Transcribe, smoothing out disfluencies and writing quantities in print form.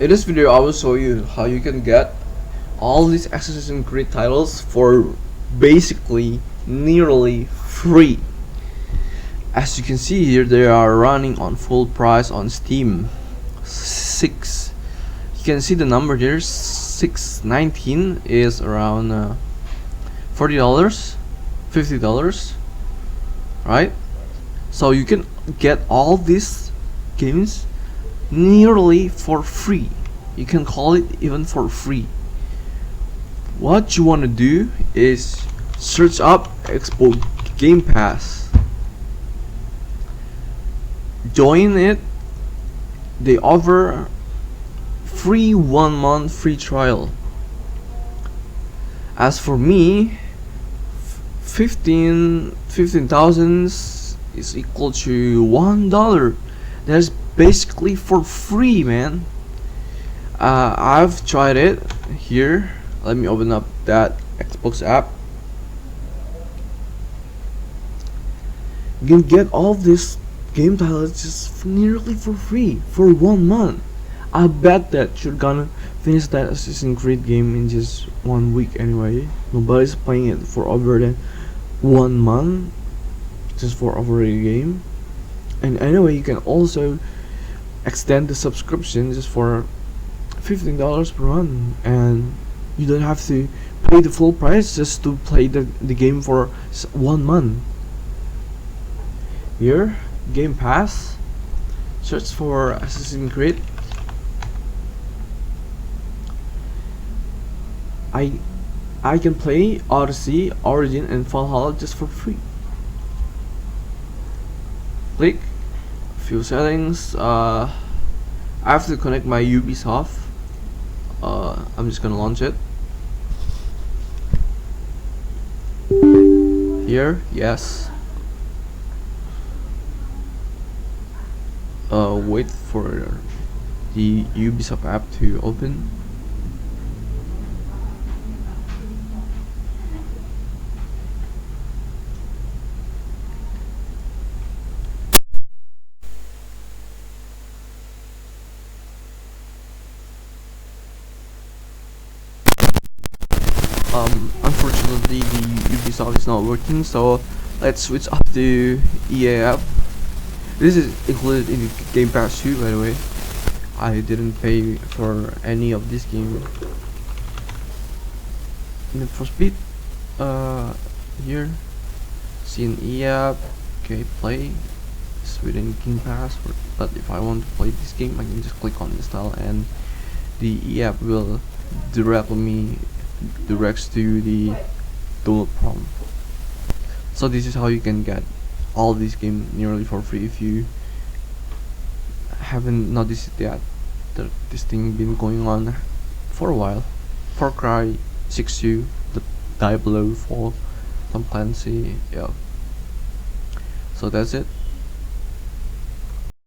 In this video I will show you how you can get all these Assassin's Creed titles for basically nearly free. As you can see here, they are running on full price on Steam. You can see the number here, 619 is around $40, $50, right? So you can get all these games nearly for free. You can call it even for free. What you want to do is search up Expo Game Pass, join it. They offer free 1 month free trial. As for me, 15,000 is equal to $1. That's basically for free, man. I've tried it here. Let me open up that Xbox app. You can get all this game titles just nearly for free for 1 month. I bet that you're gonna finish that Assassin's Creed game in just 1 week anyway. Nobody's playing it for over than 1 month just for over a game. And anyway, you can also extend the subscription just for $15 per month, and you don't have to pay the full price just to play the game for 1 month. Here, Game Pass, search for Assassin's Creed. I can play Odyssey, Origin, and Valhalla just for free. Click few settings. I have to connect my Ubisoft. I'm just gonna launch it. Here, yes. Wait for the Ubisoft app to open. Unfortunately the Ubisoft is not working, so let's switch up to EA app. This is included in the Game Pass too, by the way. I didn't pay for any of this game. Need for Speed, here, see an EA app. Okay, play. It's within Game Pass, but if I want to play this game, I can just click on install, and the EA app will directs to the download prompt. So this is how you can get all these games nearly for free. If you haven't noticed yet, this thing been going on for a while. Far Cry 6 the Die Below 4, Tom Clancy, yeah. So that's it.